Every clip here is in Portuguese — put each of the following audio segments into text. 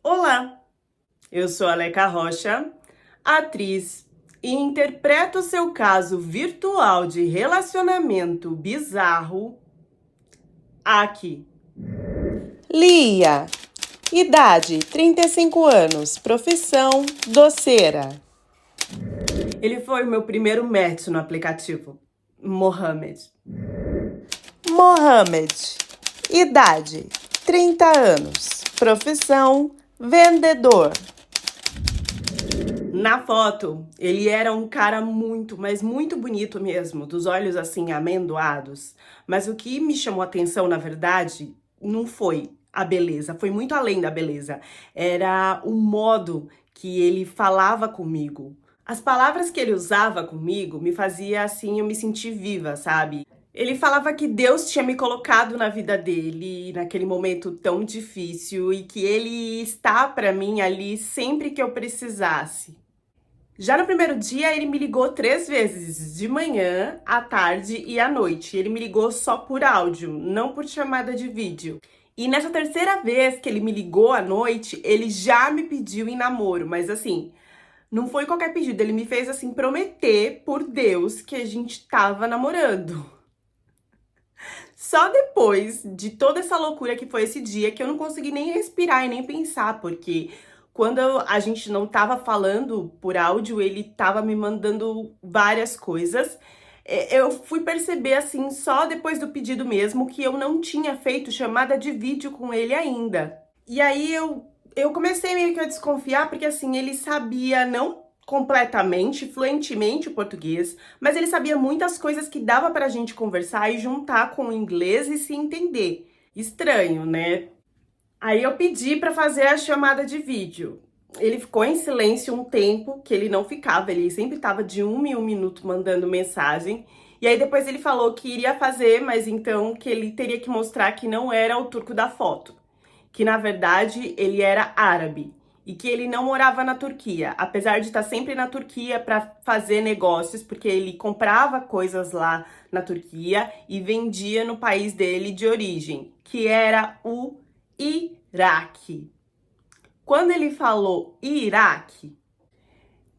Olá, eu sou a Aleca Rocha, atriz, e interpreto seu caso virtual de relacionamento bizarro aqui. Lia, idade 35 anos, profissão doceira. Ele foi o meu primeiro match no aplicativo, Mohamed. Mohamed, idade 30 anos, profissão vendedor. Na foto, ele era um cara muito, mas muito bonito mesmo, dos olhos assim amendoados. Mas o que me chamou a atenção, na verdade, não foi a beleza, foi muito além da beleza. Era o modo que ele falava comigo. As palavras que ele usava comigo me fazia assim eu me sentir viva, sabe? Ele falava que Deus tinha me colocado na vida dele naquele momento tão difícil e que ele está para mim ali sempre que eu precisasse. Já no primeiro dia, ele me ligou 3 vezes, de manhã, à tarde e à noite. Ele me ligou só por áudio, não por chamada de vídeo. E nessa terceira vez que ele me ligou à noite, ele já me pediu em namoro, mas assim, não foi qualquer pedido, ele me fez assim prometer por Deus que a gente tava namorando. Só depois de toda essa loucura que foi esse dia que eu não consegui nem respirar e nem pensar, porque quando a gente não tava falando por áudio, ele tava me mandando várias coisas. Eu fui perceber assim só depois do pedido mesmo que eu não tinha feito chamada de vídeo com ele ainda. E aí eu comecei meio que a desconfiar, porque assim, ele sabia não completamente, fluentemente o português, mas ele sabia muitas coisas que dava pra gente conversar e juntar com o inglês e se entender. Estranho, né? Aí eu pedi pra fazer a chamada de vídeo. Ele ficou em silêncio um tempo, que ele não ficava, ele sempre tava de 1 em 1 minuto mandando mensagem. E aí depois ele falou que iria fazer, mas então que ele teria que mostrar que não era o turco da foto, que na verdade ele era árabe e que ele não morava na Turquia, apesar de estar sempre na Turquia para fazer negócios, porque ele comprava coisas lá na Turquia e vendia no país dele de origem, que era o Iraque. Quando ele falou Iraque,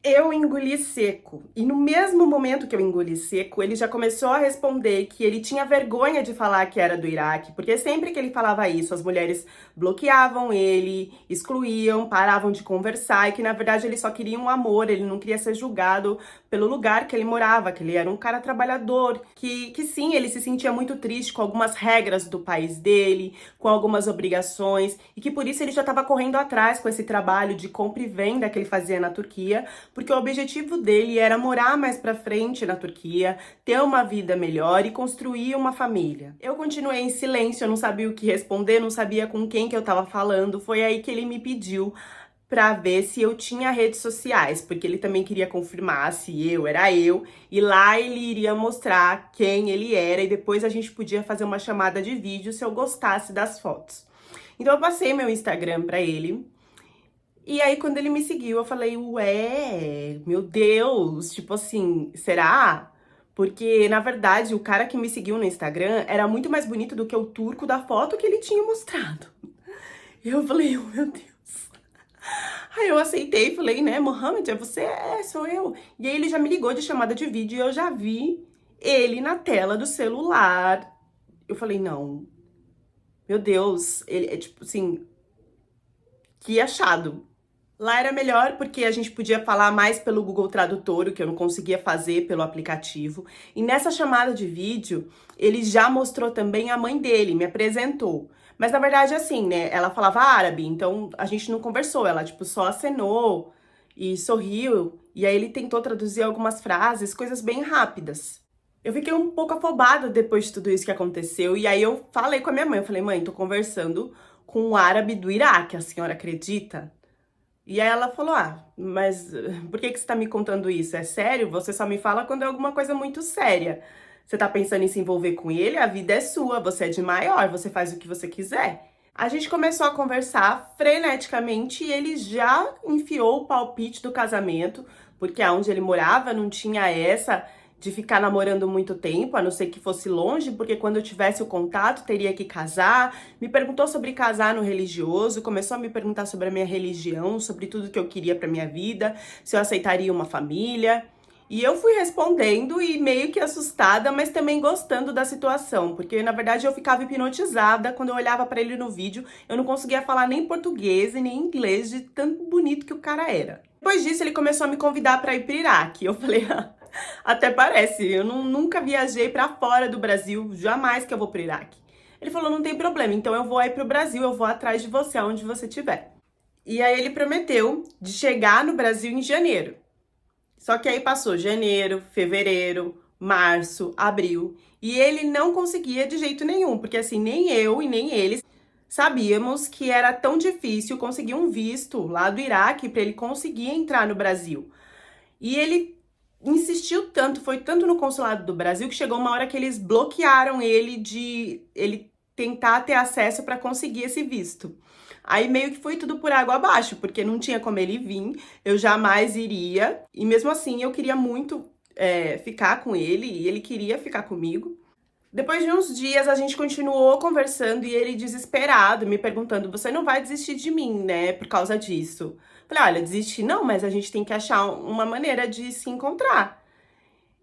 eu engoli seco. E no mesmo momento que eu engoli seco, ele já começou a responder que ele tinha vergonha de falar que era do Iraque, porque sempre que ele falava isso, as mulheres bloqueavam ele, excluíam, paravam de conversar e que na verdade ele só queria um amor, ele não queria ser julgado pelo lugar que ele morava, que ele era um cara trabalhador, que sim, ele se sentia muito triste com algumas regras do país dele, com algumas obrigações e que por isso ele já estava correndo atrás com esse trabalho de compra e venda que ele fazia na Turquia, porque o objetivo dele era morar mais pra frente na Turquia, ter uma vida melhor e construir uma família. Eu continuei em silêncio, eu não sabia o que responder, não sabia com quem que eu tava falando. Foi aí que ele me pediu pra ver se eu tinha redes sociais, porque ele também queria confirmar se eu era eu, e lá ele iria mostrar quem ele era e depois a gente podia fazer uma chamada de vídeo se eu gostasse das fotos. Então eu passei meu Instagram pra ele. E aí, quando ele me seguiu, eu falei, ué, meu Deus, tipo assim, será? Porque, na verdade, o cara que me seguiu no Instagram era muito mais bonito do que o turco da foto que ele tinha mostrado. Eu falei, oh, meu Deus. Aí eu aceitei, falei, né, Mohamed, é você? É, sou eu. E aí ele já me ligou de chamada de vídeo e eu já vi ele na tela do celular. Eu falei, não, meu Deus, ele é tipo assim, que achado. Lá era melhor porque a gente podia falar mais pelo Google Tradutor, o que eu não conseguia fazer pelo aplicativo. E nessa chamada de vídeo, ele já mostrou também a mãe dele, me apresentou. Mas na verdade, assim, né? Ela falava árabe, então a gente não conversou. Ela, tipo, só acenou e sorriu. E aí ele tentou traduzir algumas frases, coisas bem rápidas. Eu fiquei um pouco afobada depois de tudo isso que aconteceu. E aí eu falei com a minha mãe. Eu falei, mãe, tô conversando com um árabe do Iraque, a senhora acredita? E aí ela falou, mas por que você tá me contando isso? É sério? Você só me fala quando é alguma coisa muito séria. Você tá pensando em se envolver com ele? A vida é sua, você é de maior, você faz o que você quiser. A gente começou a conversar freneticamente e ele já enfiou o palpite do casamento, porque aonde ele morava não tinha essa de ficar namorando muito tempo, a não ser que fosse longe, porque quando eu tivesse o contato teria que casar. Me perguntou sobre casar no religioso, começou a me perguntar sobre a minha religião, sobre tudo que eu queria pra minha vida, se eu aceitaria uma família. E eu fui respondendo e meio que assustada, mas também gostando da situação, porque na verdade eu ficava hipnotizada quando eu olhava pra ele no vídeo, eu não conseguia falar nem português e nem inglês de tão bonito que o cara era. Depois disso ele começou a me convidar pra ir pro Iraque. Eu falei, até parece, eu nunca viajei pra fora do Brasil, jamais que eu vou pro Iraque. Ele falou, não tem problema, então eu vou aí pro Brasil, eu vou atrás de você, aonde você estiver. E aí ele prometeu de chegar no Brasil em janeiro. Só que aí passou janeiro, fevereiro, março, abril, e ele não conseguia de jeito nenhum, porque assim, nem eu e nem eles sabíamos que era tão difícil conseguir um visto lá do Iraque para ele conseguir entrar no Brasil. E ele insistiu tanto, foi tanto no consulado do Brasil que chegou uma hora que eles bloquearam ele de ele tentar ter acesso para conseguir esse visto. Aí meio que foi tudo por água abaixo, porque não tinha como ele vir, eu jamais iria. E mesmo assim eu queria muito ficar com ele e ele queria ficar comigo. Depois de uns dias a gente continuou conversando e ele desesperado, me perguntando, você não vai desistir de mim, né, por causa disso. Falei, olha, desistir não, mas a gente tem que achar uma maneira de se encontrar.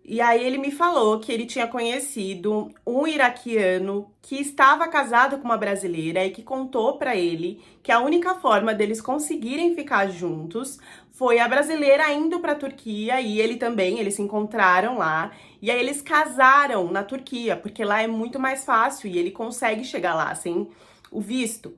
E aí ele me falou que ele tinha conhecido um iraquiano que estava casado com uma brasileira e que contou pra ele que a única forma deles conseguirem ficar juntos foi a brasileira indo pra Turquia e ele também, eles se encontraram lá. E aí eles casaram na Turquia, porque lá é muito mais fácil e ele consegue chegar lá sem o visto.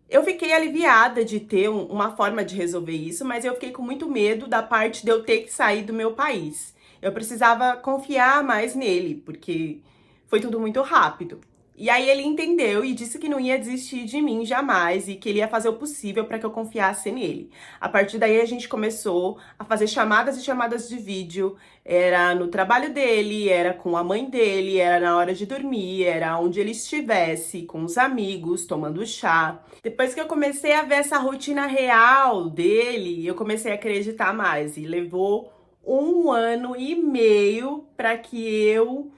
Eu fiquei aliviada de ter uma forma de resolver isso, mas eu fiquei com muito medo da parte de eu ter que sair do meu país. Eu precisava confiar mais nele, porque foi tudo muito rápido. E aí ele entendeu e disse que não ia desistir de mim jamais e que ele ia fazer o possível para que eu confiasse nele. A partir daí a gente começou a fazer chamadas e chamadas de vídeo. Era no trabalho dele, era com a mãe dele, era na hora de dormir, era onde ele estivesse, com os amigos, tomando chá. Depois que eu comecei a ver essa rotina real dele, eu comecei a acreditar mais e levou 1 ano e meio para que eu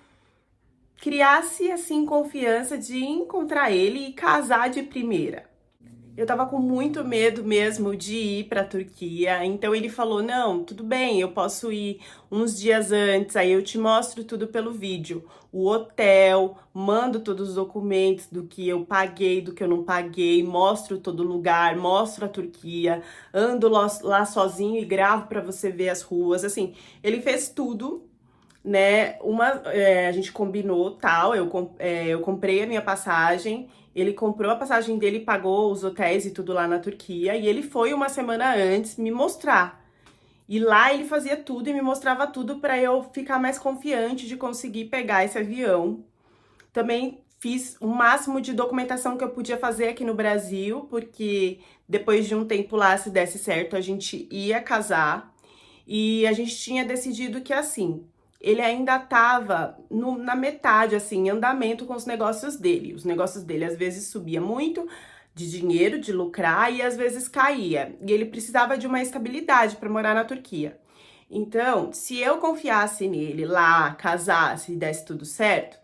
criasse, assim, confiança de encontrar ele e casar de primeira. Eu tava com muito medo mesmo de ir pra Turquia, então ele falou, não, tudo bem, eu posso ir uns dias antes, aí eu te mostro tudo pelo vídeo. O hotel, mando todos os documentos do que eu paguei, do que eu não paguei, mostro todo lugar, mostro a Turquia, ando lá sozinho e gravo pra você ver as ruas, assim, ele fez tudo, né? A gente combinou tal, eu comprei a minha passagem, ele comprou a passagem dele, pagou os hotéis e tudo lá na Turquia, e ele foi uma semana antes me mostrar. E lá ele fazia tudo e me mostrava tudo para eu ficar mais confiante de conseguir pegar esse avião. Também fiz o máximo de documentação que eu podia fazer aqui no Brasil, porque depois de um tempo lá, se desse certo, a gente ia casar. E a gente tinha decidido que assim, ele ainda estava na metade, assim, em andamento com os negócios dele. Os negócios dele às vezes subia muito de dinheiro, de lucrar, e às vezes caía. E ele precisava de uma estabilidade para morar na Turquia. Então, se eu confiasse nele lá, casasse e desse tudo certo,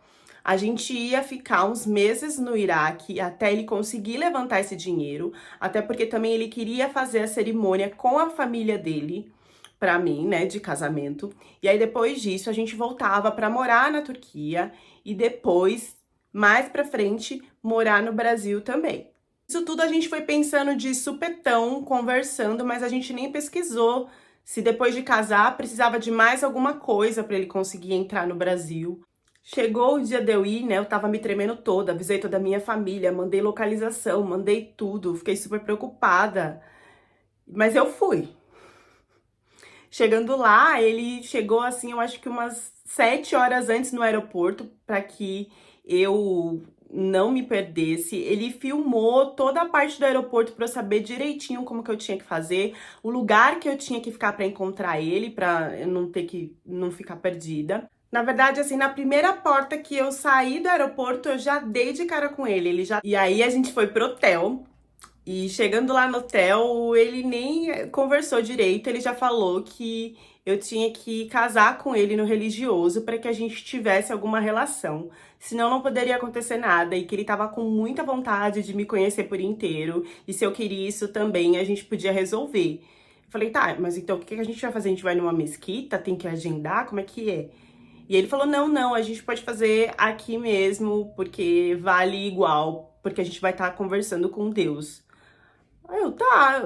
a gente ia ficar uns meses no Iraque até ele conseguir levantar esse dinheiro, até porque também ele queria fazer a cerimônia com a família dele, pra mim, né, de casamento. E aí depois disso a gente voltava pra morar na Turquia e depois, mais pra frente, morar no Brasil também. Isso tudo a gente foi pensando de supetão, conversando, mas a gente nem pesquisou se depois de casar precisava de mais alguma coisa pra ele conseguir entrar no Brasil. Chegou o dia de eu ir, né, eu tava me tremendo toda, avisei toda a minha família, mandei localização, mandei tudo, fiquei super preocupada. Mas eu fui. Chegando lá, ele chegou assim, eu acho que umas 7 horas antes no aeroporto, para que eu não me perdesse. Ele filmou toda a parte do aeroporto para eu saber direitinho como que eu tinha que fazer, o lugar que eu tinha que ficar para encontrar ele, para eu não ficar perdida. Na verdade, assim, na primeira porta que eu saí do aeroporto, eu já dei de cara com ele. E aí a gente foi pro hotel. E chegando lá no hotel, ele nem conversou direito, ele já falou que eu tinha que casar com ele no religioso para que a gente tivesse alguma relação. Senão não poderia acontecer nada e que ele estava com muita vontade de me conhecer por inteiro e se eu queria isso também, a gente podia resolver. Eu falei, tá, mas então o que a gente vai fazer? A gente vai numa mesquita, tem que agendar, como é que é? E ele falou, não, não, a gente pode fazer aqui mesmo, porque vale igual, porque a gente vai estar conversando com Deus. Aí eu, tá,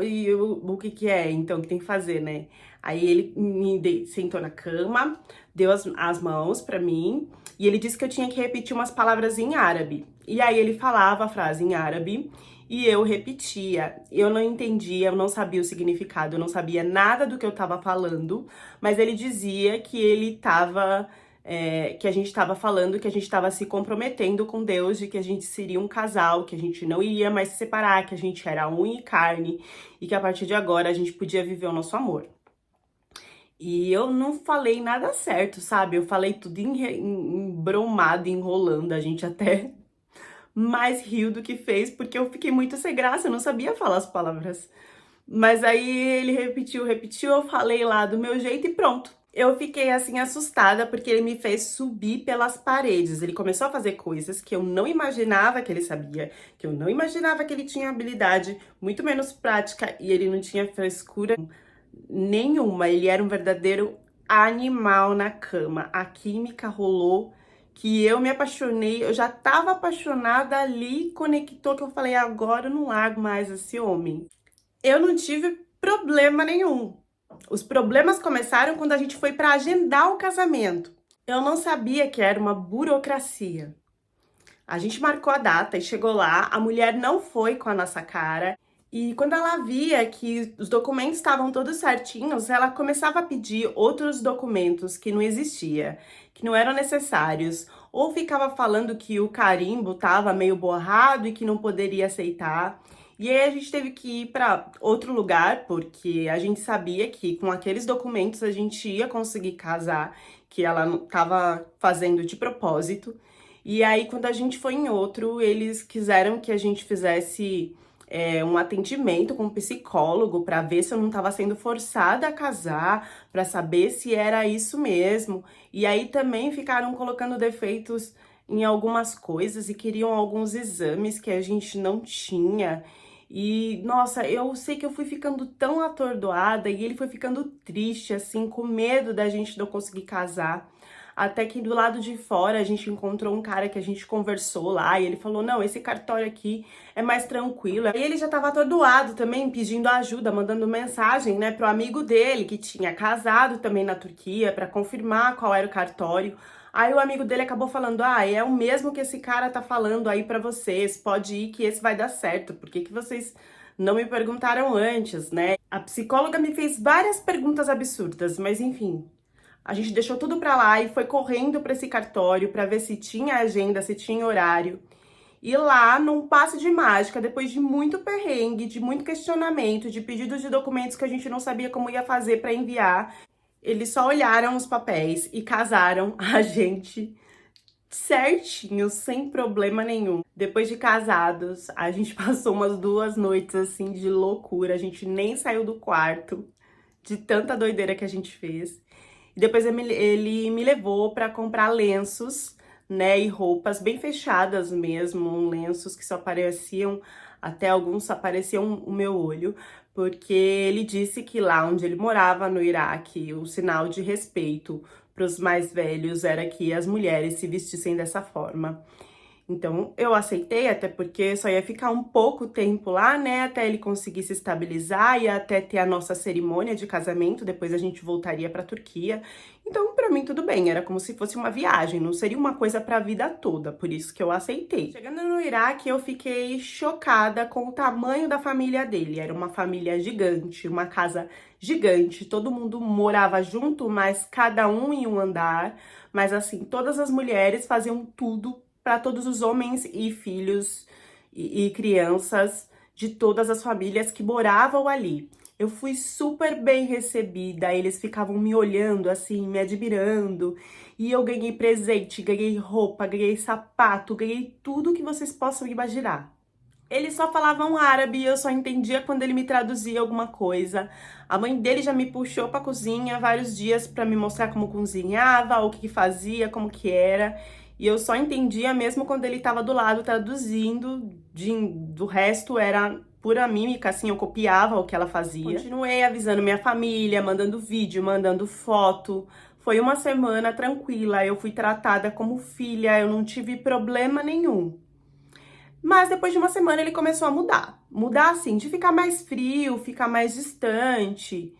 o que que é, então, que tem que fazer, né? Aí ele sentou na cama, deu as mãos pra mim, e ele disse que eu tinha que repetir umas palavras em árabe. E aí ele falava a frase em árabe, e eu repetia. Eu não entendia, eu não sabia o significado, eu não sabia nada do que eu tava falando, mas ele dizia que ele tava que a gente estava falando, que a gente estava se comprometendo com Deus, de que a gente seria um casal, que a gente não iria mais se separar, que a gente era unha e carne e que a partir de agora a gente podia viver o nosso amor. E eu não falei nada certo, sabe? Eu falei tudo embromado, enrolando. A gente até mais riu do que fez, porque eu fiquei muito sem graça, eu não sabia falar as palavras. Mas aí ele repetiu, repetiu, eu falei lá do meu jeito e pronto. Eu fiquei assim assustada porque ele me fez subir pelas paredes. Ele começou a fazer coisas que eu não imaginava que ele sabia, que eu não imaginava que ele tinha habilidade, muito menos prática, e ele não tinha frescura nenhuma. Ele era um verdadeiro animal na cama. A química rolou que eu me apaixonei, eu já tava apaixonada ali, conectou que eu falei, agora eu não largo mais esse homem. Eu não tive problema nenhum. Os problemas começaram quando a gente foi para agendar o casamento. Eu não sabia que era uma burocracia. A gente marcou a data e chegou lá, a mulher não foi com a nossa cara. E quando ela via que os documentos estavam todos certinhos, ela começava a pedir outros documentos que não existia, que não eram necessários, ou ficava falando que o carimbo estava meio borrado e que não poderia aceitar. E aí a gente teve que ir para outro lugar, porque a gente sabia que com aqueles documentos a gente ia conseguir casar, que ela estava fazendo de propósito. E aí, quando a gente foi em outro, eles quiseram que a gente fizesse um atendimento com um psicólogo para ver se eu não estava sendo forçada a casar, para saber se era isso mesmo. E aí também ficaram colocando defeitos em algumas coisas e queriam alguns exames que a gente não tinha. E, nossa, eu sei que eu fui ficando tão atordoada e ele foi ficando triste, assim, com medo da gente não conseguir casar. Até que do lado de fora a gente encontrou um cara que a gente conversou lá e ele falou, não, esse cartório aqui é mais tranquilo. E ele já tava atordoado também, pedindo ajuda, mandando mensagem, né, pro amigo dele que tinha casado também na Turquia para confirmar qual era o cartório. Aí o amigo dele acabou falando, ah, é o mesmo que esse cara tá falando aí pra vocês, pode ir que esse vai dar certo, por que que vocês não me perguntaram antes, né? A psicóloga me fez várias perguntas absurdas, mas enfim, a gente deixou tudo pra lá e foi correndo pra esse cartório pra ver se tinha agenda, se tinha horário. E lá, num passe de mágica, depois de muito perrengue, de muito questionamento, de pedidos de documentos que a gente não sabia como ia fazer pra enviar, eles só olharam os papéis e casaram a gente certinho, sem problema nenhum. Depois de casados, a gente passou umas 2 noites assim de loucura, a gente nem saiu do quarto de tanta doideira que a gente fez. E depois ele me levou para comprar lenços, né, e roupas bem fechadas mesmo, lenços que só apareciam, até alguns só apareciam o meu olho, porque ele disse que lá onde ele morava, no Iraque, o sinal de respeito para os mais velhos era que as mulheres se vestissem dessa forma. Então, eu aceitei, até porque só ia ficar um pouco tempo lá, né, até ele conseguir se estabilizar e até ter a nossa cerimônia de casamento, depois a gente voltaria pra Turquia. Então, pra mim, tudo bem, era como se fosse uma viagem, não seria uma coisa pra vida toda, por isso que eu aceitei. Chegando no Iraque, eu fiquei chocada com o tamanho da família dele, era uma família gigante, uma casa gigante, todo mundo morava junto, mas cada um em um andar, mas assim, todas as mulheres faziam tudo para todos os homens e filhos e crianças de todas as famílias que moravam ali. Eu fui super bem recebida, eles ficavam me olhando assim, me admirando, e eu ganhei presente, ganhei roupa, ganhei sapato, ganhei tudo que vocês possam imaginar. Eles só falavam árabe e eu só entendia quando ele me traduzia alguma coisa. A mãe dele já me puxou pra cozinha vários dias pra me mostrar como cozinhava, o que fazia, como que era. E eu só entendia mesmo quando ele tava do lado traduzindo. Do resto era pura mímica, assim, eu copiava o que ela fazia. Continuei avisando minha família, mandando vídeo, mandando foto. Foi uma semana tranquila, eu fui tratada como filha, eu não tive problema nenhum. Mas depois de uma semana ele começou a mudar. Mudar assim, de ficar mais frio, ficar mais distante.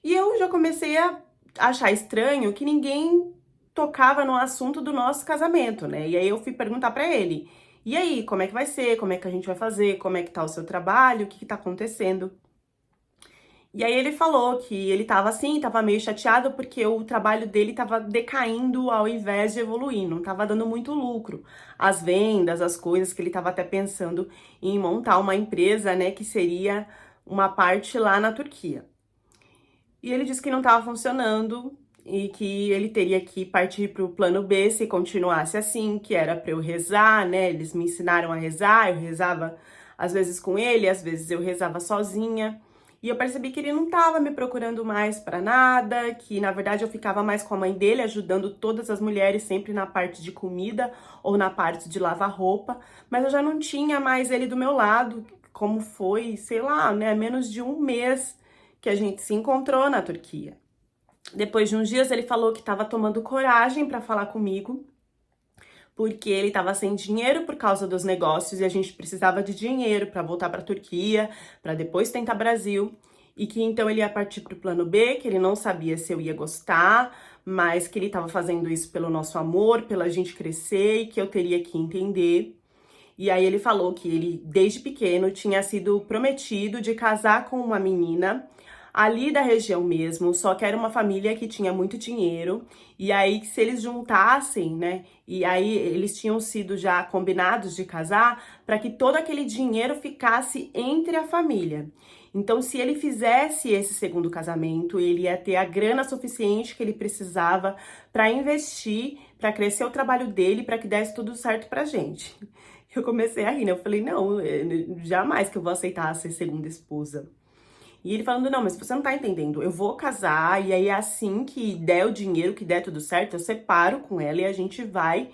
E eu já comecei a achar estranho que ninguém tocava no assunto do nosso casamento, né? E aí eu fui perguntar pra ele: "E aí, como é que vai ser? Como é que a gente vai fazer? Como é que tá o seu trabalho? O que que tá acontecendo?" E aí ele falou que ele tava assim, tava meio chateado porque o trabalho dele tava decaindo ao invés de evoluir, não tava dando muito lucro. As vendas, as coisas que ele tava até pensando em montar uma empresa, né, que seria uma parte lá na Turquia. E ele disse que não tava funcionando e que ele teria que partir para o plano B se continuasse assim, que era para eu rezar, né? Eles me ensinaram a rezar, eu rezava às vezes com ele, às vezes eu rezava sozinha. E eu percebi que ele não estava me procurando mais para nada, que na verdade eu ficava mais com a mãe dele, ajudando todas as mulheres sempre na parte de comida ou na parte de lavar roupa, mas eu já não tinha mais ele do meu lado, como foi, sei lá, né, menos de um mês que a gente se encontrou na Turquia. Depois de uns dias ele falou que estava tomando coragem para falar comigo, porque ele estava sem dinheiro por causa dos negócios e a gente precisava de dinheiro para voltar para a Turquia, para depois tentar Brasil, e que então ele ia partir para o plano B, que ele não sabia se eu ia gostar, mas que ele estava fazendo isso pelo nosso amor, pela gente crescer e que eu teria que entender. E aí ele falou que ele, desde pequeno, tinha sido prometido de casar com uma menina ali da região mesmo, só que era uma família que tinha muito dinheiro, e aí se eles juntassem, né, e aí eles tinham sido já combinados de casar, para que todo aquele dinheiro ficasse entre a família. Então, se ele fizesse esse segundo casamento, ele ia ter a grana suficiente que ele precisava para investir, para crescer o trabalho dele, para que desse tudo certo pra gente. Eu comecei a rir, né? Eu falei, não, jamais que eu vou aceitar ser segunda esposa. E ele falando, não, mas você não tá entendendo, eu vou casar e aí assim que der o dinheiro, que der tudo certo, eu separo com ela e a gente vai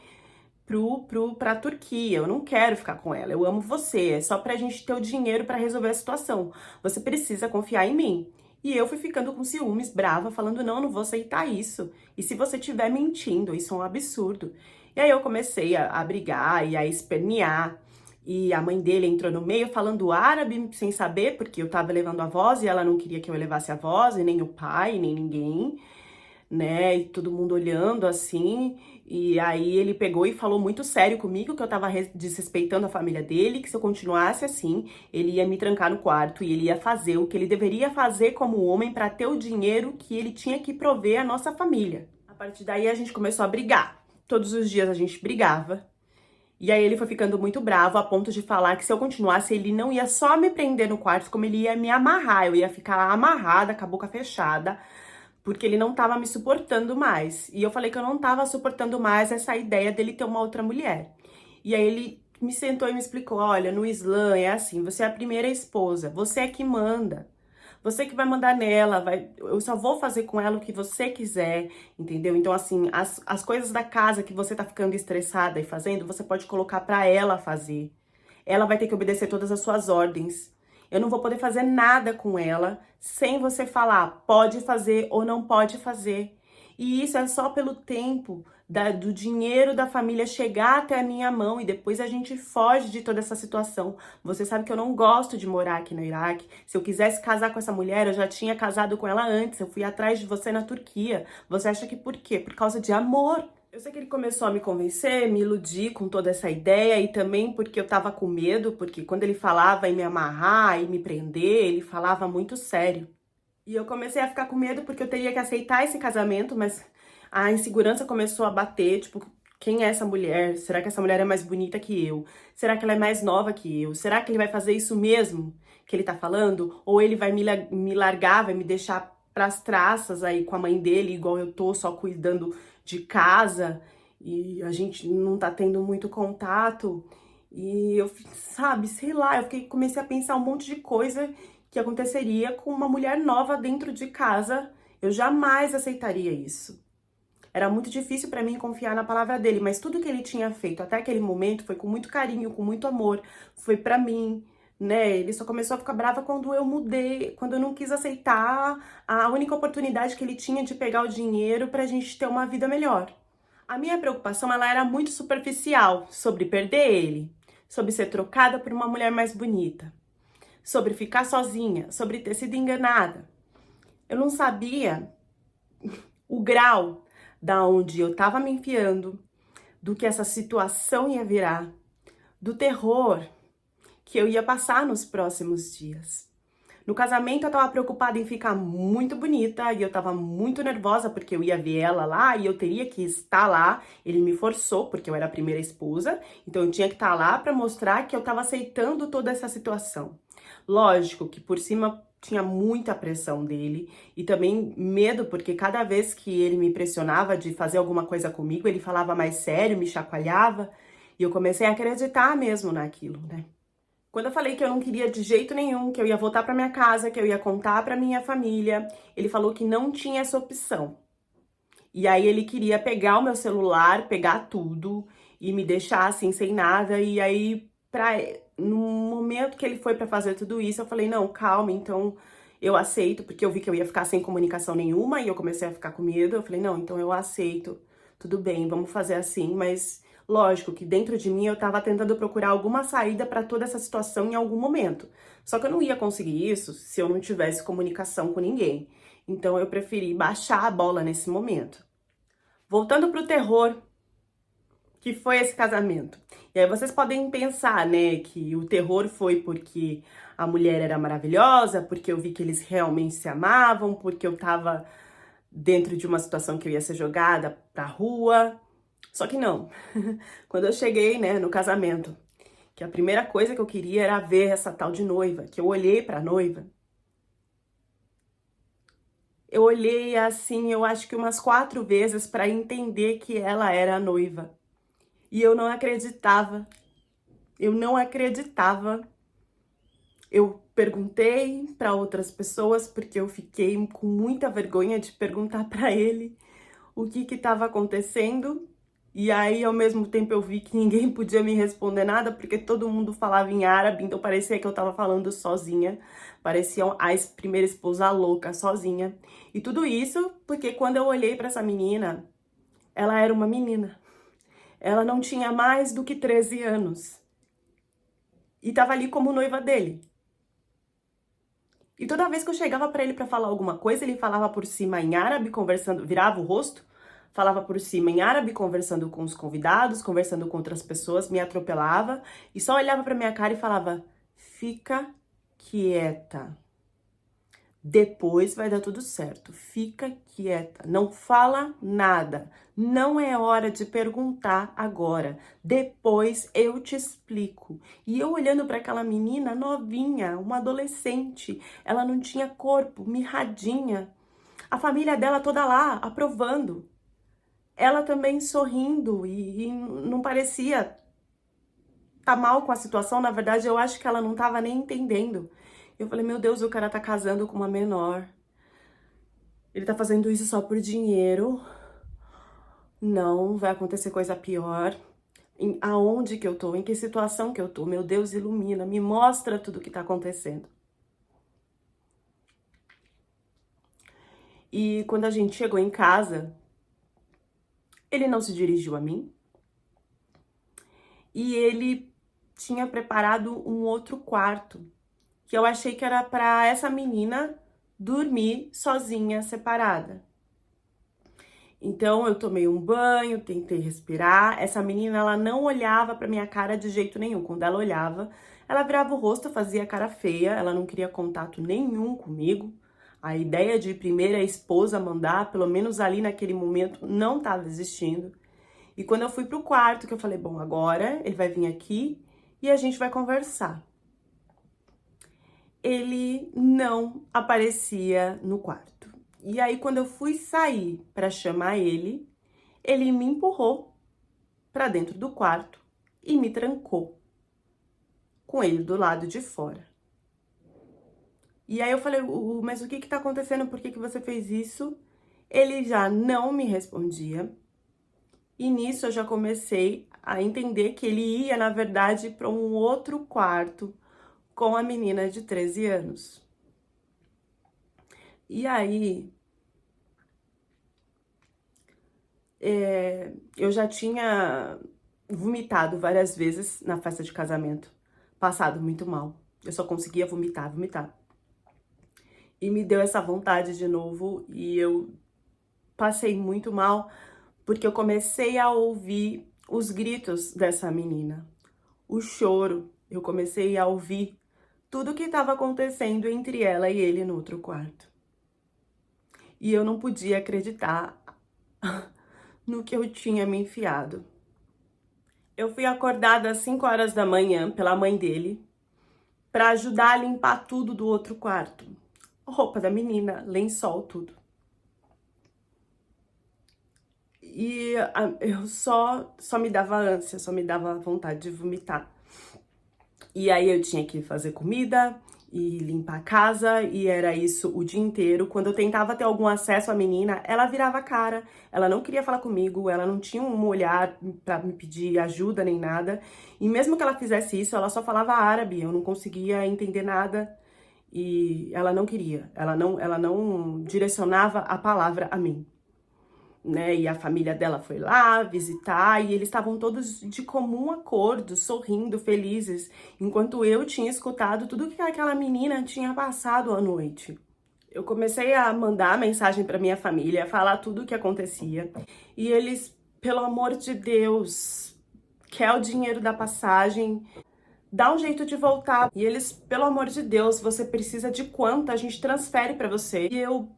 pra Turquia. Eu não quero ficar com ela, eu amo você, é só pra gente ter o dinheiro pra resolver a situação. Você precisa confiar em mim. E eu fui ficando com ciúmes, brava, falando, não, não vou aceitar isso. E se você estiver mentindo, isso é um absurdo. E aí eu comecei a brigar e a espernear. E a mãe dele entrou no meio falando árabe sem saber, porque eu tava levando a voz e ela não queria que eu levasse a voz, e nem o pai, nem ninguém, né? E todo mundo olhando assim. E aí ele pegou e falou muito sério comigo que eu tava desrespeitando a família dele, que se eu continuasse assim, ele ia me trancar no quarto e ele ia fazer o que ele deveria fazer como homem para ter o dinheiro que ele tinha que prover à nossa família. A partir daí a gente começou a brigar. Todos os dias a gente brigava. E aí ele foi ficando muito bravo a ponto de falar que se eu continuasse, ele não ia só me prender no quarto, como ele ia me amarrar. Eu ia ficar amarrada, com a boca fechada, porque ele não tava me suportando mais. E eu falei que eu não tava suportando mais essa ideia dele ter uma outra mulher. E aí ele me sentou e me explicou, olha, no Islã é assim, você é a primeira esposa, você é que manda. Você que vai mandar nela, eu só vou fazer com ela o que você quiser, entendeu? Então, assim, as coisas da casa que você tá ficando estressada e fazendo, você pode colocar pra ela fazer. Ela vai ter que obedecer todas as suas ordens. Eu não vou poder fazer nada com ela sem você falar pode fazer ou não pode fazer. E isso é só pelo tempo do dinheiro da família chegar até a minha mão e depois a gente foge de toda essa situação. Você sabe que eu não gosto de morar aqui no Iraque. Se eu quisesse casar com essa mulher, eu já tinha casado com ela antes. Eu fui atrás de você na Turquia. Você acha que por quê? Por causa de amor. Eu sei que ele começou a me convencer, me iludir com toda essa ideia e também porque eu tava com medo, porque quando ele falava em me amarrar e me prender, ele falava muito sério. E eu comecei a ficar com medo porque eu teria que aceitar esse casamento, mas a insegurança começou a bater, tipo, quem é essa mulher? Será que essa mulher é mais bonita que eu? Será que ela é mais nova que eu? Será que ele vai fazer isso mesmo que ele tá falando? Ou ele vai me largar, vai me deixar pras traças aí com a mãe dele, igual eu tô, só cuidando de casa, e a gente não tá tendo muito contato. E eu, sabe, sei lá, comecei a pensar um monte de coisa que aconteceria com uma mulher nova dentro de casa. Eu jamais aceitaria isso. Era muito difícil pra mim confiar na palavra dele, mas tudo que ele tinha feito até aquele momento foi com muito carinho, com muito amor, foi pra mim, né? Ele só começou a ficar brava quando eu mudei, quando eu não quis aceitar a única oportunidade que ele tinha de pegar o dinheiro pra gente ter uma vida melhor. A minha preocupação, ela era muito superficial, sobre perder ele, sobre ser trocada por uma mulher mais bonita, sobre ficar sozinha, sobre ter sido enganada. Eu não sabia o grau da onde eu tava me enfiando, do que essa situação ia virar, do terror que eu ia passar nos próximos dias. No casamento eu tava preocupada em ficar muito bonita e eu tava muito nervosa porque eu ia ver ela lá e eu teria que estar lá. Ele me forçou porque eu era a primeira esposa, então eu tinha que estar lá para mostrar que eu tava aceitando toda essa situação. Lógico que por cima tinha muita pressão dele e também medo porque cada vez que ele me pressionava de fazer alguma coisa comigo, ele falava mais sério, me chacoalhava e eu comecei a acreditar mesmo naquilo, né? Quando eu falei que eu não queria de jeito nenhum, que eu ia voltar para minha casa, que eu ia contar para minha família, ele falou que não tinha essa opção. E aí ele queria pegar o meu celular, pegar tudo e me deixar assim sem nada. E aí, no momento que ele foi para fazer tudo isso, eu falei: "Não, calma, então eu aceito", porque eu vi que eu ia ficar sem comunicação nenhuma e eu comecei a ficar com medo. Eu falei: "Não, então eu aceito. Tudo bem, vamos fazer assim", mas lógico que dentro de mim eu tava tentando procurar alguma saída para toda essa situação em algum momento. Só que eu não ia conseguir isso se eu não tivesse comunicação com ninguém. Então eu preferi baixar a bola nesse momento. Voltando pro terror que foi esse casamento. E aí vocês podem pensar, né, que o terror foi porque a mulher era maravilhosa, porque eu vi que eles realmente se amavam, porque eu tava dentro de uma situação que eu ia ser jogada pra rua. Só que não. Quando eu cheguei, né, no casamento, que a primeira coisa que eu queria era ver essa tal de noiva, que eu olhei pra noiva. Eu olhei assim, eu acho que umas 4 vezes pra entender que ela era a noiva. E eu não acreditava. Eu não acreditava. Eu perguntei pra outras pessoas porque eu fiquei com muita vergonha de perguntar pra ele o que estava acontecendo. E aí, ao mesmo tempo, eu vi que ninguém podia me responder nada, porque todo mundo falava em árabe, então parecia que eu tava falando sozinha. Parecia a primeira esposa louca, sozinha. E tudo isso porque quando eu olhei pra essa menina, ela era uma menina. Ela não tinha mais do que 13 anos. E tava ali como noiva dele. E toda vez que eu chegava pra ele pra falar alguma coisa, ele falava por cima em árabe, conversando, virava o rosto, falava por cima em árabe, conversando com os convidados, conversando com outras pessoas, me atropelava e só olhava pra minha cara e falava: "Fica quieta. Depois vai dar tudo certo. Fica quieta. Não fala nada. Não é hora de perguntar agora. Depois eu te explico." E eu olhando para aquela menina novinha, uma adolescente, ela não tinha corpo, mirradinha. A família dela toda lá, aprovando. Ela também sorrindo e não parecia tá mal com a situação. Na verdade, eu acho que ela não tava nem entendendo. Eu falei: "Meu Deus, o cara tá casando com uma menor. Ele tá fazendo isso só por dinheiro. Não, vai acontecer coisa pior. Aonde que eu tô? Em que situação que eu tô? Meu Deus, ilumina, me mostra tudo o que tá acontecendo." E quando a gente chegou em casa, ele não se dirigiu a mim. E ele tinha preparado um outro quarto, que eu achei que era para essa menina dormir sozinha, separada. Então eu tomei um banho, tentei respirar. Essa menina, ela não olhava pra minha cara de jeito nenhum. Quando ela olhava, ela virava o rosto, fazia cara feia, ela não queria contato nenhum comigo. A ideia de primeira esposa mandar, pelo menos ali naquele momento, não estava existindo. E quando eu fui pro quarto, que eu falei: "Bom, agora ele vai vir aqui e a gente vai conversar." Ele não aparecia no quarto. E aí, quando eu fui sair para chamar ele, ele me empurrou para dentro do quarto e me trancou. com ele do lado de fora. E aí eu falei, mas o que que tá acontecendo? Por que que você fez isso? Ele já não me respondia. E nisso eu já comecei a entender que ele ia, na verdade, para um outro quarto com a menina de 13 anos. E aí, eu já tinha vomitado várias vezes na festa de casamento, passado muito mal. Eu só conseguia vomitar, vomitar. E me deu essa vontade de novo e eu passei muito mal porque eu comecei a ouvir os gritos dessa menina, o choro. Eu comecei a ouvir tudo o que estava acontecendo entre ela e ele no outro quarto. E eu não podia acreditar no que eu tinha me enfiado. Eu fui acordada às 5 horas da manhã pela mãe dele para ajudar a limpar tudo do outro quarto. Roupa da menina, lençol, tudo. E eu só me dava ânsia, só me dava vontade de vomitar. E aí eu tinha que fazer comida e limpar a casa, e era isso o dia inteiro. Quando eu tentava ter algum acesso à menina, ela virava a cara, ela não queria falar comigo, ela não tinha um olhar pra me pedir ajuda nem nada. E mesmo que ela fizesse isso, ela só falava árabe, eu não conseguia entender nada. E ela não queria, ela não direcionava a palavra a mim. Né? E a família dela foi lá visitar e eles estavam todos de comum acordo, sorrindo, felizes, enquanto eu tinha escutado tudo que aquela menina tinha passado à noite. Eu comecei a mandar mensagem para minha família, falar tudo o que acontecia, e eles, pelo amor de Deus, quer o dinheiro da passagem, dá um jeito de voltar. E eles, pelo amor de Deus, você precisa de quanto? A gente transfere para você. E eu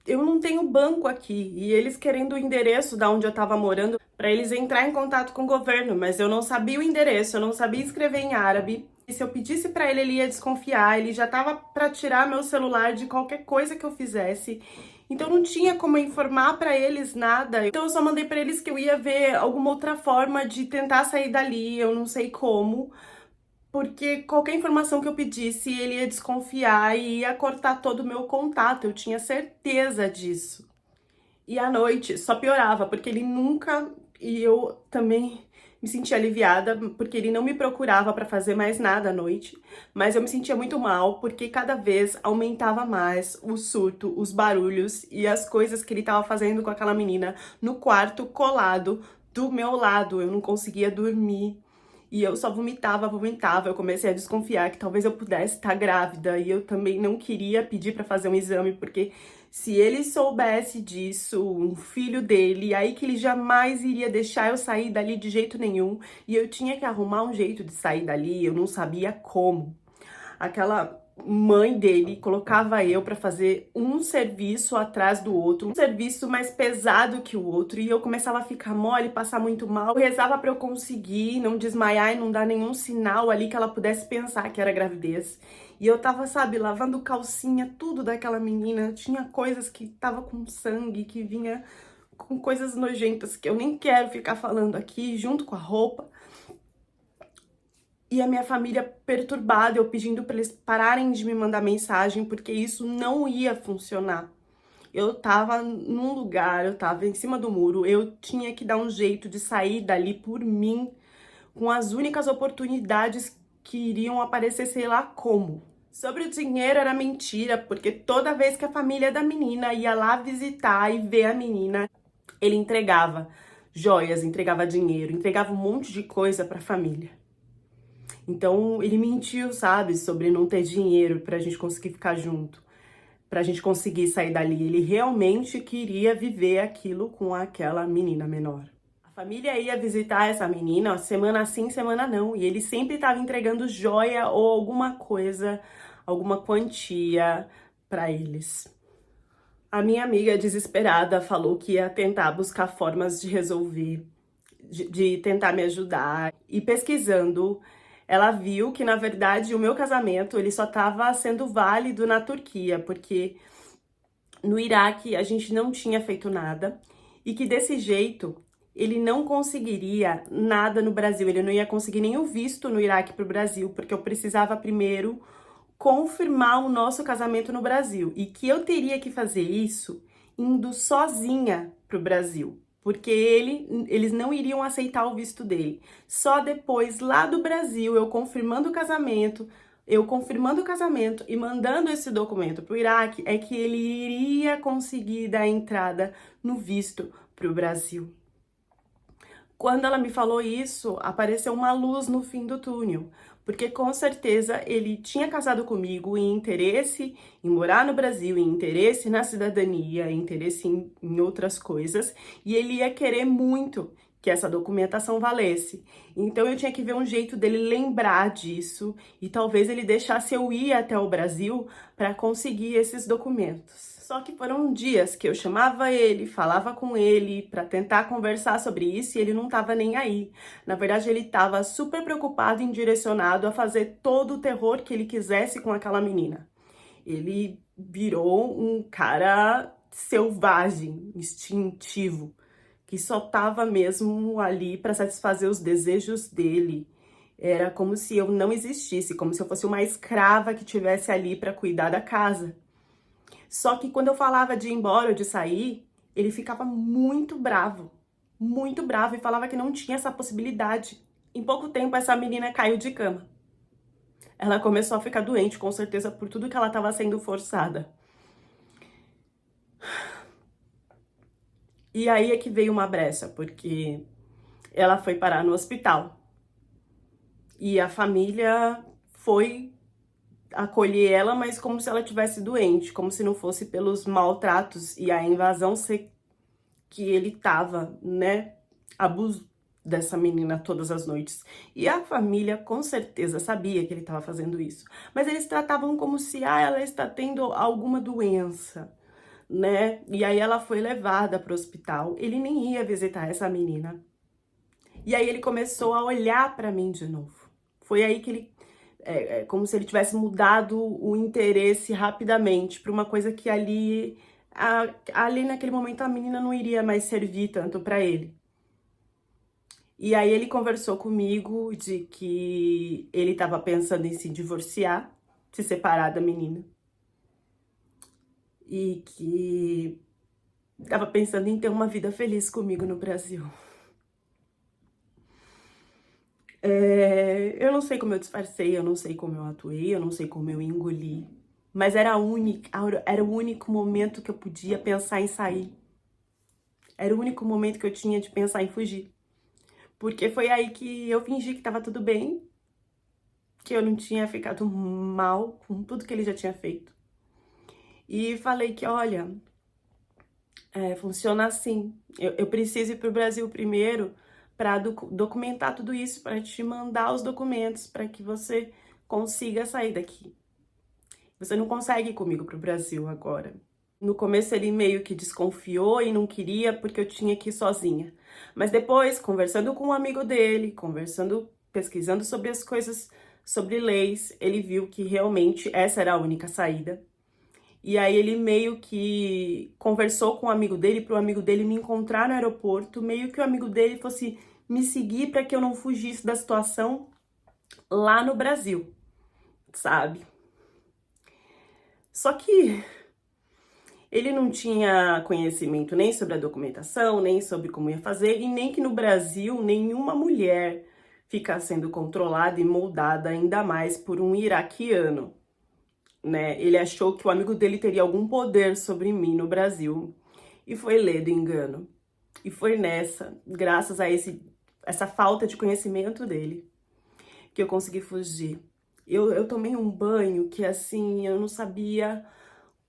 não tenho banco aqui, e eles querendo o endereço da onde eu tava morando para eles entrar em contato com o governo, mas eu não sabia o endereço, eu não sabia escrever em árabe. E se eu pedisse para ele ia desconfiar, ele já tava para tirar meu celular de qualquer coisa que eu fizesse. Então não tinha como informar para eles nada. Então eu só mandei para eles que eu ia ver alguma outra forma de tentar sair dali, eu não sei como. Porque qualquer informação que eu pedisse, ele ia desconfiar e ia cortar todo o meu contato. Eu tinha certeza disso. E à noite só piorava, porque ele nunca... E eu também me sentia aliviada, porque ele não me procurava para fazer mais nada à noite. Mas eu me sentia muito mal, porque cada vez aumentava mais o surto, os barulhos e as coisas que ele estava fazendo com aquela menina no quarto colado do meu lado. Eu não conseguia dormir. E eu só vomitava, vomitava. Eu comecei a desconfiar que talvez eu pudesse estar grávida. E eu também não queria pedir para fazer um exame, porque se ele soubesse disso, um filho dele, aí que ele jamais iria deixar eu sair dali de jeito nenhum. E eu tinha que arrumar um jeito de sair dali, eu não sabia como. Aquela mãe dele colocava eu para fazer um serviço atrás do outro, um serviço mais pesado que o outro, e eu começava a ficar mole, passar muito mal. Eu rezava para eu conseguir não desmaiar e não dar nenhum sinal ali que ela pudesse pensar que era gravidez. E eu tava, sabe, lavando calcinha, tudo daquela menina. Tinha coisas que tava com sangue, que vinha com coisas nojentas que eu nem quero ficar falando aqui, junto com a roupa. E a minha família perturbada, eu pedindo para eles pararem de me mandar mensagem, porque isso não ia funcionar. Eu tava num lugar, eu tava em cima do muro, eu tinha que dar um jeito de sair dali por mim, com as únicas oportunidades que iriam aparecer, sei lá como. Sobre o dinheiro era mentira, porque toda vez que a família da menina ia lá visitar e ver a menina, ele entregava joias, entregava dinheiro, entregava um monte de coisa pra família. Então, ele mentiu, sabe, sobre não ter dinheiro pra gente conseguir ficar junto, pra gente conseguir sair dali. Ele realmente queria viver aquilo com aquela menina menor. A família ia visitar essa menina, semana sim, semana não, e ele sempre estava entregando joia ou alguma coisa, alguma quantia pra eles. A minha amiga desesperada falou que ia tentar buscar formas de resolver, de tentar me ajudar, e pesquisando, ela viu que, na verdade, o meu casamento ele só estava sendo válido na Turquia, porque no Iraque a gente não tinha feito nada e que desse jeito ele não conseguiria nada no Brasil, ele não ia conseguir nem o visto no Iraque para o Brasil, porque eu precisava primeiro confirmar o nosso casamento no Brasil, e que eu teria que fazer isso indo sozinha para o Brasil, porque eles não iriam aceitar o visto dele. Só depois, lá do Brasil, eu confirmando o casamento e mandando esse documento para o Iraque, é que ele iria conseguir dar entrada no visto para o Brasil. Quando ela me falou isso, apareceu uma luz no fim do túnel, porque com certeza ele tinha casado comigo em interesse em morar no Brasil, em interesse na cidadania, em interesse em outras coisas, e ele ia querer muito que essa documentação valesse. Então eu tinha que ver um jeito dele lembrar disso e talvez ele deixasse eu ir até o Brasil para conseguir esses documentos. Só que foram dias que eu chamava ele, falava com ele para tentar conversar sobre isso e ele não estava nem aí. Na verdade, ele estava super preocupado e direcionado a fazer todo o terror que ele quisesse com aquela menina. Ele virou um cara selvagem, instintivo, que só estava mesmo ali para satisfazer os desejos dele. Era como se eu não existisse, como se eu fosse uma escrava que tivesse ali para cuidar da casa. Só que quando eu falava de ir embora ou de sair, ele ficava muito bravo e falava que não tinha essa possibilidade. Em pouco tempo, essa menina caiu de cama. Ela começou a ficar doente, com certeza, por tudo que ela estava sendo forçada. E aí é que veio uma brecha, porque ela foi parar no hospital. E a família foi acolher ela, mas como se ela estivesse doente, como se não fosse pelos maltratos e a invasão que ele tava, né, abuso dessa menina todas as noites. E a família com certeza sabia que ele estava fazendo isso, mas eles tratavam como se ela está tendo alguma doença, né? E aí ela foi levada para o hospital. Ele nem ia visitar essa menina. E aí ele começou a olhar para mim de novo. Foi aí que ele como se ele tivesse mudado o interesse rapidamente para uma coisa que ali naquele momento a menina não iria mais servir tanto para ele. E aí ele conversou comigo de que ele estava pensando em se divorciar, se separar da menina. E que estava pensando em ter uma vida feliz comigo no Brasil. Eu não sei como eu disfarcei, eu não sei como eu atuei, eu não sei como eu engoli. Mas era era o único momento que eu podia pensar em sair. Era o único momento que eu tinha de pensar em fugir. Porque foi aí que eu fingi que tava tudo bem, que eu não tinha ficado mal com tudo que ele já tinha feito. E falei que, olha, funciona assim. Eu preciso ir pro Brasil primeiro para documentar tudo isso, para te mandar os documentos, para que você consiga sair daqui. Você não consegue ir comigo pro Brasil agora. No começo ele meio que desconfiou e não queria porque eu tinha que ir sozinha. Mas depois, conversando com um amigo dele, pesquisando sobre as coisas, sobre leis, ele viu que realmente essa era a única saída. E aí ele meio que conversou com o amigo dele, para o amigo dele me encontrar no aeroporto, meio que o amigo dele fosse me seguir para que eu não fugisse da situação lá no Brasil, sabe? Só que ele não tinha conhecimento nem sobre a documentação, nem sobre como ia fazer, e nem que no Brasil nenhuma mulher fica sendo controlada e moldada ainda mais por um iraquiano, né? Ele achou que o amigo dele teria algum poder sobre mim no Brasil e foi ledo engano. E foi graças a essa falta de conhecimento dele, que eu consegui fugir. Eu tomei um banho que, assim, eu não sabia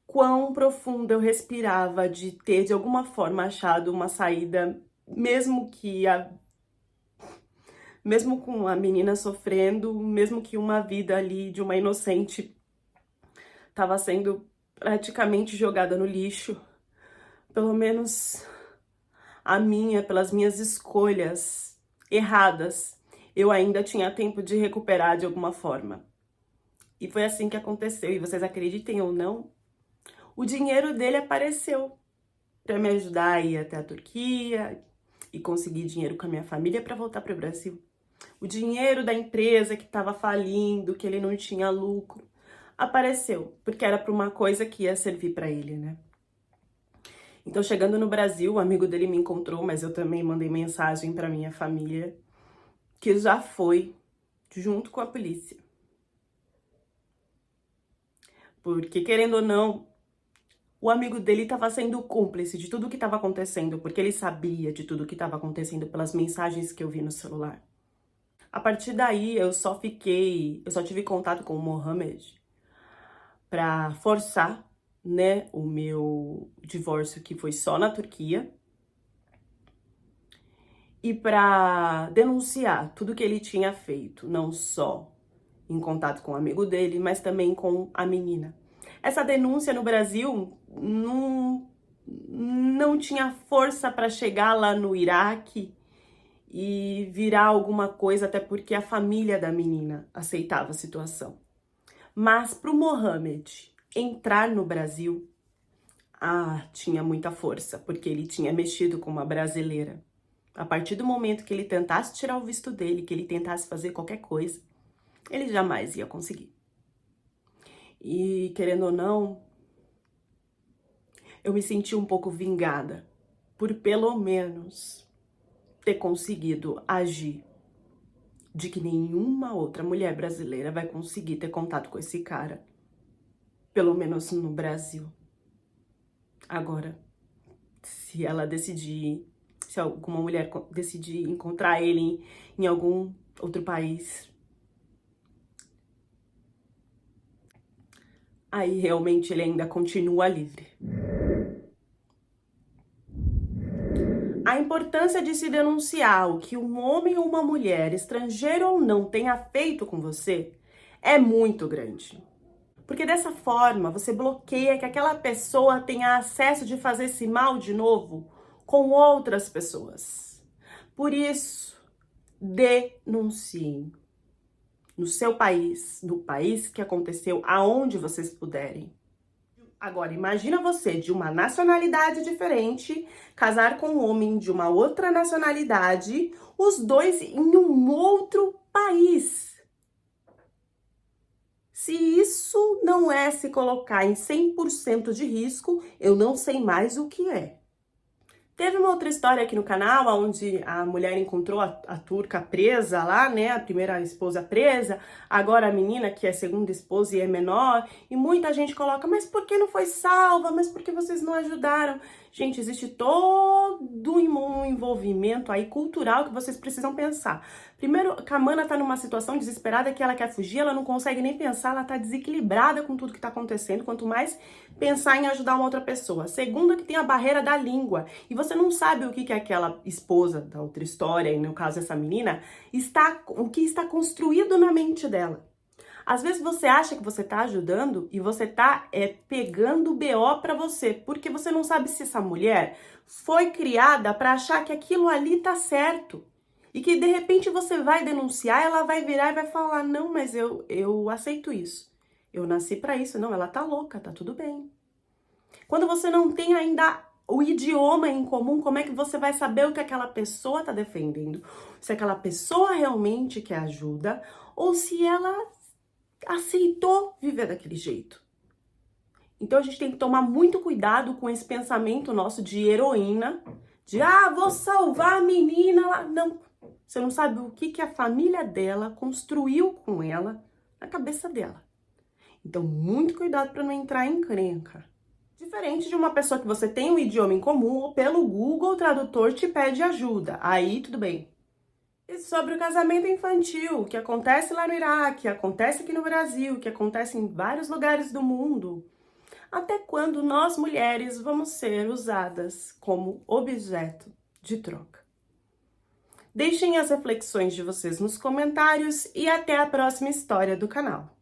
quão profundo eu respirava de ter, de alguma forma, achado uma saída, mesmo com a menina sofrendo, mesmo que uma vida ali de uma inocente estava sendo praticamente jogada no lixo. Pelo menos pelas minhas escolhas erradas, eu ainda tinha tempo de recuperar de alguma forma. E foi assim que aconteceu. E vocês acreditem ou não, o dinheiro dele apareceu para me ajudar a ir até a Turquia, e consegui dinheiro com a minha família para voltar para o Brasil. O dinheiro da empresa que estava falindo, que ele não tinha lucro, apareceu, porque era para uma coisa que ia servir para ele, né? Então, chegando no Brasil, o amigo dele me encontrou, mas eu também mandei mensagem para minha família, que já foi junto com a polícia. Porque, querendo ou não, o amigo dele estava sendo cúmplice de tudo que estava acontecendo, porque ele sabia de tudo que estava acontecendo pelas mensagens que eu vi no celular. A partir daí, eu só tive contato com o Mohamed para forçar, né, o meu divórcio, que foi só na Turquia, e para denunciar tudo que ele tinha feito, não só em contato com o amigo dele, mas também com a menina. Essa denúncia no Brasil não tinha força para chegar lá no Iraque e virar alguma coisa, até porque a família da menina aceitava a situação. Mas para o Mohamed entrar no Brasil, tinha muita força, porque ele tinha mexido com uma brasileira. A partir do momento que ele tentasse tirar o visto dele, que ele tentasse fazer qualquer coisa, ele jamais ia conseguir. E, querendo ou não, eu me senti um pouco vingada por pelo menos ter conseguido agir de que nenhuma outra mulher brasileira vai conseguir ter contato com esse cara, pelo menos no Brasil. Agora, se alguma mulher decidir encontrar ele em algum outro país, aí realmente ele ainda continua livre. A importância de se denunciar o que um homem ou uma mulher, estrangeiro ou não, tenha feito com você é muito grande. Porque dessa forma você bloqueia que aquela pessoa tenha acesso de fazer esse mal de novo com outras pessoas. Por isso, denunciem no seu país, no país que aconteceu, aonde vocês puderem. Agora, imagina você de uma nacionalidade diferente, casar com um homem de uma outra nacionalidade, os dois em um outro país. Se isso não é se colocar em 100% de risco, eu não sei mais o que é. Teve uma outra história aqui no canal, onde a mulher encontrou a turca presa lá, né, a primeira esposa presa, agora a menina, que é segunda esposa e é menor, e muita gente coloca, mas por que não foi salva? Mas por que vocês não ajudaram? Gente, existe todo um envolvimento aí cultural que vocês precisam pensar. Primeiro, a Kamana tá numa situação desesperada que ela quer fugir, ela não consegue nem pensar, ela tá desequilibrada com tudo que tá acontecendo, quanto mais pensar em ajudar uma outra pessoa. Segundo, que tem a barreira da língua, e você não sabe o que aquela esposa da outra história, e no caso essa menina, o que está construído na mente dela. Às vezes você acha que você tá ajudando e você tá pegando o BO pra você, porque você não sabe se essa mulher foi criada pra achar que aquilo ali tá certo. E que de repente você vai denunciar, ela vai virar e vai falar, não, mas eu aceito isso. Eu nasci pra isso. Não, ela tá louca, tá tudo bem. Quando você não tem ainda o idioma em comum, como é que você vai saber o que aquela pessoa tá defendendo? Se aquela pessoa realmente quer ajuda ou se ela aceitou viver daquele jeito. Então a gente tem que tomar muito cuidado com esse pensamento nosso de heroína, de vou salvar a menina lá. Não, você não sabe o que a família dela construiu com ela na cabeça dela. Então muito cuidado para não entrar em encrenca. Diferente de uma pessoa que você tem um idioma em comum ou pelo Google o tradutor te pede ajuda, aí tudo bem. E sobre o casamento infantil, que acontece lá no Iraque, acontece aqui no Brasil, que acontece em vários lugares do mundo. Até quando nós, mulheres, vamos ser usadas como objeto de troca? Deixem as reflexões de vocês nos comentários e até a próxima história do canal.